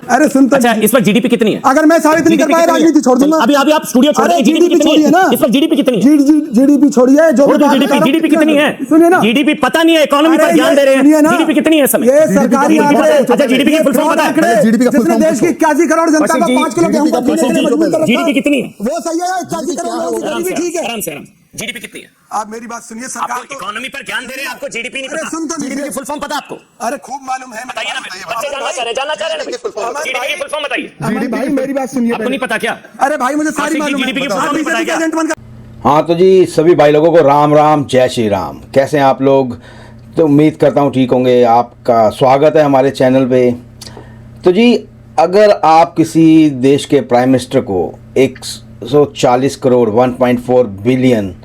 अरे सुन तो, अच्छा इस वक्त जीडीपी कितनी है? अगर मैं साबित नहीं कर पाया राजनीति छोड़ दूंगा। अभी आप स्टूडियो छोड़ रहे हैं, जीडीपी कितनी है ना? इस वक्त जीडीपी कितनी है? जीडीपी छोड़िए, जो जीडीपी कितनी है? सुनिए ना, जीडीपी पता नहीं है, इकोनॉमी पर ध्यान दे रहे हैं। जीडीपी कितनी है इस समय? ये सरकारी आंकड़े। अच्छा जीडीपी की फुल फॉर्म पता है? जिसने देश की 81 करोड़ जनता को 5 किलो गेहूं जीडीपी कितनी है? वो सही है, 81 करोड़ ठीक है। आराम से जीडीपी कितनी है? आप मेरी बात सुनिए, सरकार तो इकोनॉमी पर ध्यान दे रहे हैं, आपको जीडीपी नहीं पता? सुन तो जीडीपी की फुल फॉर्म पता आपको? अरे खूब मालूम है, बताइए ना, बच्चे जानना चाह रहे हैं जीडीपी की फुल फॉर्म बताइए। भाई मेरी बात सुनिए, आपको नहीं पता क्या? अरे भाई मुझे सारी मालूम है, जीडीपी की फुल फॉर्म पता है क्या? हाँ तो जी सभी भाई लोगों को राम राम, जय श्री राम। कैसे हैं आप लोग? तो उम्मीद करता हूँ ठीक होंगे। आपका स्वागत है हमारे चैनल पे। तो जी अगर आप किसी देश के प्राइम मिनिस्टर को 140 करोड़ 1.4 बिलियन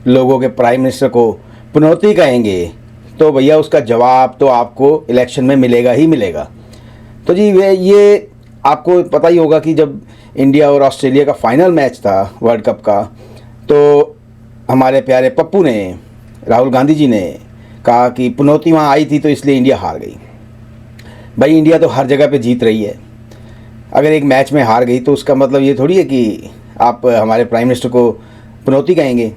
लोगों के प्राइम मिनिस्टर को पनौती कहेंगे तो भैया उसका जवाब तो आपको इलेक्शन में मिलेगा ही मिलेगा। तो जी ये आपको पता ही होगा कि जब इंडिया और ऑस्ट्रेलिया का फाइनल मैच था वर्ल्ड कप का, तो हमारे प्यारे पप्पू ने, राहुल गांधी जी ने कहा कि पनौती वहाँ आई थी तो इसलिए इंडिया हार गई। भाई इंडिया तो हर जगह पे जीत रही है। अगर एक मैच में हार गई तो उसका मतलब ये थोड़ी है कि आप हमारे प्राइम मिनिस्टर को पनौती कहेंगे।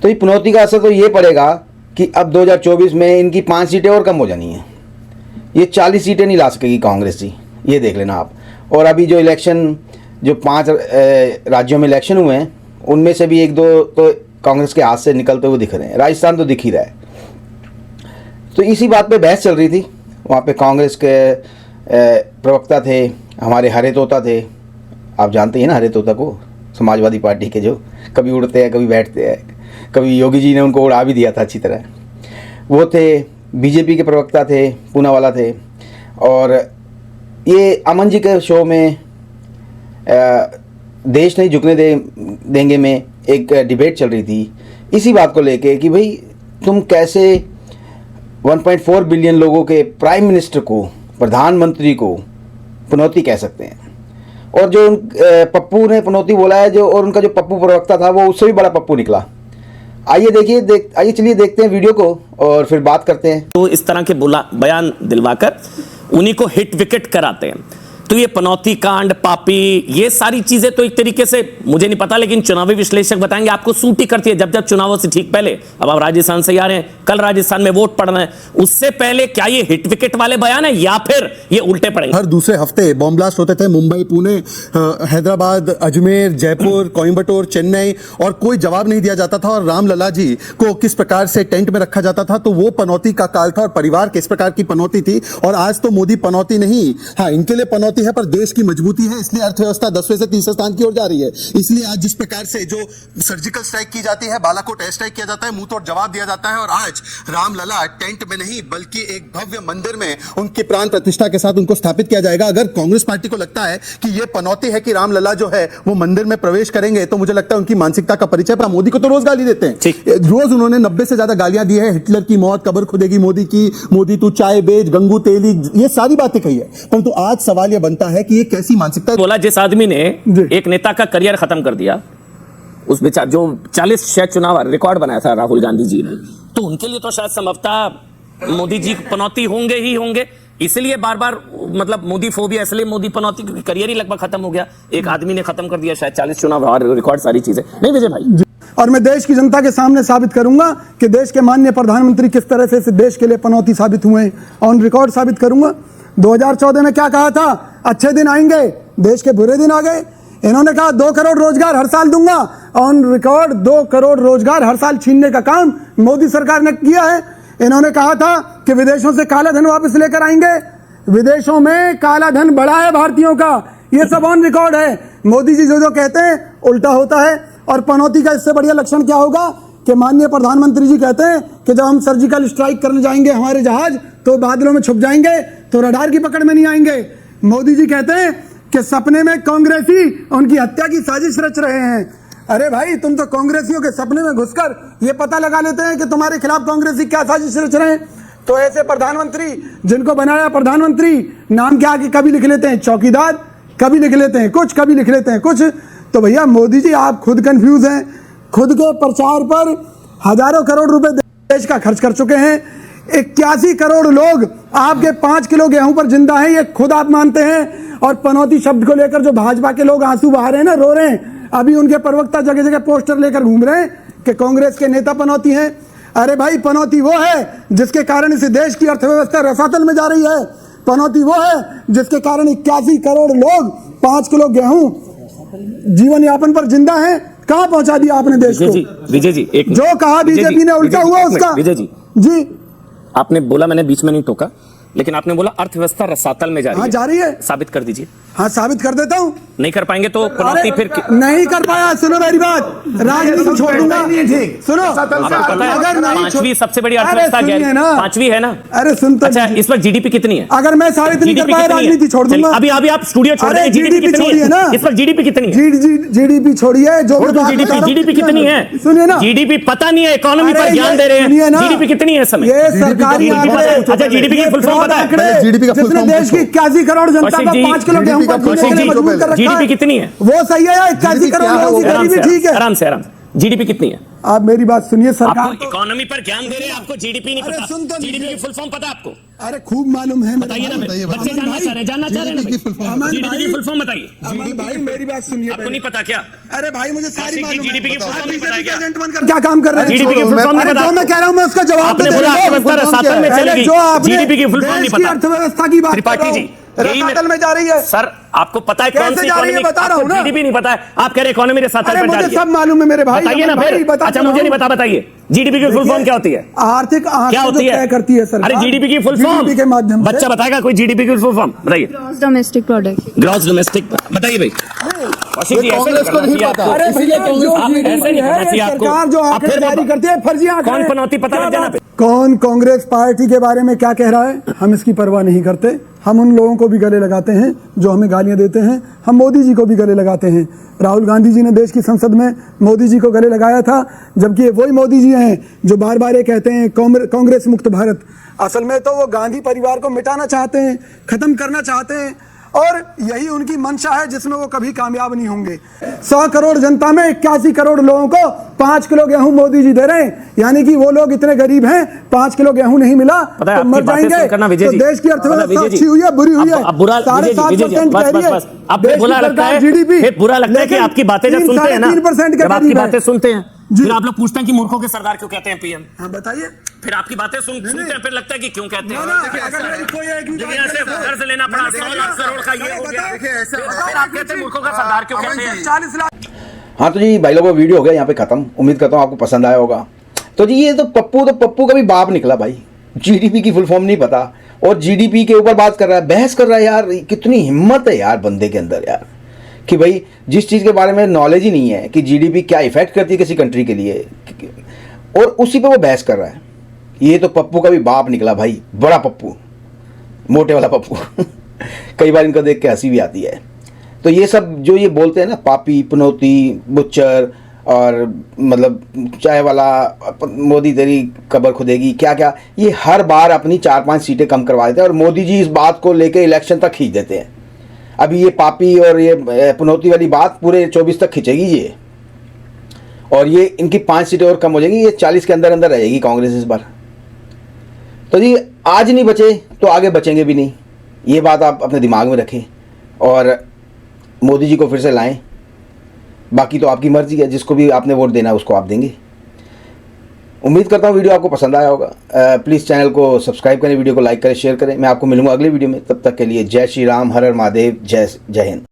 तो ये पनौती का असर तो ये पड़ेगा कि अब 2024 में इनकी 5 सीटें और कम हो जानी हैं। ये 40 सीटें नहीं ला सकेगी कांग्रेस जी, ये देख लेना आप। और अभी जो इलेक्शन, जो 5 राज्यों में इलेक्शन हुए हैं, उनमें से भी 1-2 तो कांग्रेस के हाथ से निकलते हुए दिख रहे हैं। राजस्थान तो दिख ही रहा है। तो इसी बात पे बहस चल रही थी। वहाँ पे कांग्रेस के प्रवक्ता थे, हमारे हरे तोता थे। आप जानते हैं ना हरे तोता को, समाजवादी पार्टी के, जो कभी उड़ते हैं कभी बैठते हैं। कभी योगी जी ने उनको उड़ा भी दिया था अच्छी तरह। वो थे, बीजेपी के प्रवक्ता थे, पूनावाला थे। और ये अमन जी के शो में देश नहीं झुकने देंगे में एक डिबेट चल रही थी इसी बात को लेके कि भाई तुम कैसे 1.4 बिलियन लोगों के प्राइम मिनिस्टर को, प्रधानमंत्री को पनौती कह सकते हैं। और जो पप्पू ने पनौती बोला है, जो और उनका जो पप्पू प्रवक्ता था वो उससे भी बड़ा पप्पू निकला। आइए चलिए देखते हैं वीडियो को और फिर बात करते हैं। तो इस तरह के बयान दिलवाकर उन्हीं को हिट विकेट कराते हैं। तो ये पनौती कांड, पापी, ये सारी चीजें तो एक तरीके से मुझे नहीं पता, लेकिन चुनावी विश्लेषक बताएंगे आपको सूट ही करती है। जब चुनावों से ठीक पहले, अब आप राजस्थान से आ रहे हैं, कल राजस्थान में वोट पड़ना है, उससे पहले क्या ये हिट विकेट वाले बयान है या फिर ये उल्टे पड़ेंगे? हर दूसरे हफ्ते बॉम्ब ब्लास्ट होते थे मुंबई, पुणे, हैदराबाद, अजमेर, जयपुर, कोयम्बटूर, चेन्नई, और कोई जवाब नहीं दिया जाता था। और रामलला जी को किस प्रकार से टेंट में रखा जाता था, तो वो पनौती का काल था और परिवार किस प्रकार की पनौती थी। और आज तो मोदी पनौती नहीं, हाँ इनके लिए पनौती है, पर देश की मजबूती है, इसलिए अर्थव्यवस्था 10वें से तीसरे स्थान की ओर जा रही है। इसलिए आज जिस प्रकार से जो सर्जिकल स्ट्राइक की जाती है, बालाकोट एयर स्ट्राइक किया जाता है, मुंह तोड़ जवाब दिया जाता है। और आज रामलला टेंट में नहीं बल्कि एक भव्य मंदिर में उनकी प्राण प्रतिष्ठा के साथ उनको स्थापित किया जाएगा। अगर कांग्रेस पार्टी को लगता है कि यह पनौती है कि रामलला जो है वो मंदिर में प्रवेश करेंगे, तो मुझे लगता है उनकी मानसिकता का परिचय। पर मोदी को तो रोज गाली देते हैं, रोज उन्होंने 90 से ज्यादा गालियां दी है। हिटलर की मौत, कब्र खुदेगी मोदी की, मोदी तू चाय बेच, गंगू तेली, ये सारी बातें कही है। परंतु आज सवाल यह बनता है कि ये कैसी मानसिकता बोला जिस आदमी ने एक नेता का करियर खत्म कर दिया, उस बेचारे जो 40 शायद चुनाव रिकॉर्ड बनाया था राहुल गांधी जी ने, तो उनके लिए तो शायद संभवतः मोदी जी पनौती होंगे ही होंगे। इसलिए बार बार मतलब मोदी फोबिया, इसलिए मोदी पनौती, क्योंकि करियर ही लगभग खत्म हो गया। एक आदमी ने खत्म कर दिया शायद 40 चुनाव और रिकॉर्ड, सारी चीजें। नहीं विजय भाई, और मैं देश की जनता के सामने साबित करूंगा कि देश के माननीय प्रधानमंत्री किस तरह से इस देश के लिए पनौती साबित हुए, ऑन रिकॉर्ड साबित करूंगा। 2014 में क्या कहा था? अच्छे दिन आएंगे, देश के बुरे दिन आ गए। इन्होंने कहा 2 करोड़ रोजगार हर साल दूंगा, ऑन रिकॉर्ड 2 करोड़ रोजगार हर साल छीनने का काम मोदी सरकार ने किया है। इन्होंने कहा था कि विदेशों से काला धन वापस लेकर आएंगे, विदेशों में काला धन बढ़ा है भारतीयों का, ये सब ऑन रिकॉर्ड है। मोदी जी जो कहते हैं उल्टा होता है। और पनौती का इससे बढ़िया लक्षण क्या होगा कि माननीय प्रधानमंत्री जी कहते हैं कि जब हम सर्जिकल स्ट्राइक करने जाएंगे हमारे जहाज तो बादलों में छुप जाएंगे, तो रडार की पकड़ में नहीं आएंगे। मोदी जी कहते हैं कि सपने में कांग्रेसी उनकी हत्या की साजिश रच रहे हैं। अरे भाई, तुम तो कांग्रेसियों के सपने में घुसकर ये पता लगा लेते हैं कि तुम्हारे खिलाफ कांग्रेसी क्या साजिश रच रहे हैं। तो ऐसे प्रधानमंत्री जिनको बनाया प्रधानमंत्री, नाम के आगे कभी लिख लेते हैं चौकीदार, कभी लिख लेते हैं कुछ, कभी लिख लेते हैं कुछ। तो भैया मोदी जी आप खुद कंफ्यूज हैं। खुद के प्रचार पर हजारों करोड़ रुपए देश का खर्च कर चुके हैं। 81 करोड़ लोग आपके 5 किलो गेहूं पर जिंदा हैं, ये खुद आप मानते हैं। और पनौती शब्द को लेकर जो भाजपा के लोग आंसू बहा रहे हैं ना, रो रहे हैं, अभी उनके प्रवक्ता जगह जगह पोस्टर लेकर घूम रहे हैं कि कांग्रेस के नेता पनौती हैं। अरे भाई, पनौती वो है जिसके कारण इस देश की अर्थव्यवस्था रसातल में जा रही है। पनौती वो है जिसके कारण 81 करोड़ लोग 5 किलो गेहूं जीवन यापन पर जिंदा हैं। कहां पहुंचा दिया आपने देश को? विजय जी एक जो कहा बीजेपी ने उल्टा हुआ उसका। विजय जी जी, आपने बोला, मैंने बीच में नहीं टोका, लेकिन आपने बोला अर्थव्यवस्था रसातल में जा रही है। जा रही है। साबित कर दीजिए। हाँ, साबित कर देता हूँ। नहीं कर पाएंगे तो पनौती फिर नहीं कर पाया, सुनो मेरी बात, राजनीति छोड़ दूंगा। सुनो, अगर पांचवी सबसे बड़ी अर्थव्यवस्था पांचवी है ना। अरे सुन तो, अच्छा, इस वक्त जीडीपी कितनी है? अगर मैं साबित नहीं कर पाया, राजनीति छोड़ दूंगा। अभी आप स्टूडियो छोड़ देंगे। जीडीपी कितनी है ना? इस वक्त जीडीपी कितनी है? जीडीपी छोड़िए, जो जीडीपी कितनी है? सुनिए ना, जीडीपी पता नहीं है, इकोनॉमी पर ध्यान दे रहे हैं। जीडीपी कितनी है इस समय? ये सरकारी आंकड़े। अच्छा, जीडीपी की फुल फॉर्म पता है? जीडीपी का फुल जिसने फॉर्म देश की 81 करोड़ जनता का 5 किलो गेहूं पर जीने के लिए मजबूर कर रखा है। जीडीपी कितनी है? वो सही है, 81 करोड़ लोगों की गरीबी ठीक है। आराम से जीडीपी कितनी है? आप मेरी बात सुनिए, सरकार आपको इकोनॉमी पर ज्ञान दे रहे हैं, आपको जीडीपी नहीं पता। सुन तो जीडीपी की फुल फॉर्म पता है आपको? अरे खूब मालूम है। बताइए ना, बच्चे जानना चाह रहे हैं ना। जीडीपी की फुल फॉर्म बताइए। अमन भाई, मेरी बात सुनिए। आपको नहीं पता क्या? अरे भाई, मुझे सारी मालूम है। जीडीपी की फुल फॉर्म नहीं पता क्या? एजेंट बनकर क्या काम कर रहे हैं? जीडीपी की फुल फॉर्म नहीं पता? जो मैं कह रहा हूं मैं उसका जवाब आपने बोला अर्थव्यवस्था रसातल में चलेगी। जो आपने जीडीपी की फुल फॉर्म नहीं देश की पता। अर्थव्यवस्था की बात त्रिपाठी जी, रसातल में जा रही है। सर, आपको पता है कौन सी इकोनॉमी? बता रहा हूं ना। जीडीपी नहीं पता है, आप कह रहे इकोनॉमी रसातल पर जा रही है। मुझे सब मालूम है मेरे भाई। बताइए ना फिर। अच्छा, मुझे नहीं पता, बताइए। जीडीपी की फुल फॉर्म क्या होती है? आर्थिक क्या होती है? करती है सरकार। अरे जीडीपी की फुल फॉर्म जीडीपी के माध्यम से। बच्चा बताएगा कोई जीडीपी की फुल फॉर्म? बताइए। Gross domestic product. Gross domestic, बताइए भाई। कांग्रेस को नहीं पता। अरे भैया, जो जीडीपी है, सरकार जो आंकड़े जारी करती है, फर्जी आंकड़े। कौन पनौती पता लग जाना? कौन कांग्रेस पार्टी के बारे में क्या कह रहा है, हम इसकी परवाह नहीं करते। हम उन लोगों को भी गले लगाते हैं जो हमें गालियां देते हैं। हम मोदी जी को भी गले लगाते हैं। राहुल गांधी जी ने देश की संसद में मोदी जी को गले लगाया था, जबकि वही मोदी जी हैं जो बार बार ये कहते हैं कांग्रेस मुक्त भारत। असल में तो वो गांधी परिवार को मिटाना चाहते हैं, खत्म करना चाहते हैं, और यही उनकी मंशा है जिसमें वो कभी कामयाब नहीं होंगे। 100 करोड़ जनता में 81 करोड़ लोगों को 5 किलो गेहूं मोदी जी दे रहे हैं, यानी कि वो लोग इतने गरीब हैं, 5 किलो गेहूं नहीं मिला तो मर जाएंगे। तो देश की अर्थव्यवस्था अच्छी हुई है, बुरी हुई है? 7.5% कह रही है। आपको बुरा लगता है? फिर बुरा लगता है कि आपकी बातें जब सुनते हैं ना, 3% जब आपकी बातें सुनते हैं, फिर आप लोग पूछते हैं कि मूर्खों के सरदार क्यों कहते हैं पीएम? हाँ, बताइए। फिर आपकी बातें सुनते हैं, फिर लगता है कि क्यों कहते हैं। अगर कोई एक भी दुनिया से कर्ज लेना पड़ा, 100 लाख करोड़ का ये हो गया, फिर आप कहते हैं मूर्खों का सरदार क्यों कहते हैं? 40 लाख। हाँ, तो जी भाई लोगों, वीडियो हो गया यहाँ पे ख़त्म। उम्मीद करता हूँ आपको पसंद आया होगा। तो जी ये तो पप्पू का भी बाप निकला भाई। जीडीपी की फुल फॉर्म नहीं पता और जीडीपी के ऊपर बात कर रहा है, बहस कर रहा है। यार कितनी हिम्मत है यार बंदे के अंदर यार, कि भाई जिस चीज़ के बारे में नॉलेज ही नहीं है कि जीडीपी क्या इफेक्ट करती है किसी कंट्री के लिए, और उसी पे वो बहस कर रहा है। ये तो पप्पू का भी बाप निकला भाई, बड़ा पप्पू, मोटे वाला पप्पू। कई बार इनको देख के हंसी भी आती है। तो ये सब जो ये बोलते हैं ना, पापी, पनौती, बुच्चर, और मतलब चाय वाला, मोदी तेरी कब्र खुदेगी, क्या क्या, ये हर बार अपनी 4-5 सीटें कम करवा देते हैं और मोदी जी इस बात को लेके इलेक्शन तक खींच देते हैं। अभी ये पापी और ये पनौती वाली बात पूरे 24 तक खिंचेगी ये, और ये इनकी 5 सीटें और कम हो जाएंगी। ये 40 के अंदर अंदर रहेगी कांग्रेस इस बार। तो जी आज नहीं बचे तो आगे बचेंगे भी नहीं, ये बात आप अपने दिमाग में रखें और मोदी जी को फिर से लाएं। बाकी तो आपकी मर्जी है, जिसको भी आपने वोट देना है उसको आप देंगे। उम्मीद करता हूँ वीडियो आपको पसंद आया होगा। प्लीज़ चैनल को सब्सक्राइब करें, वीडियो को लाइक करें, शेयर करें। मैं आपको मिलूंगा अगले वीडियो में। तब तक के लिए जय श्री राम, हर हर महादेव, जय हिंद।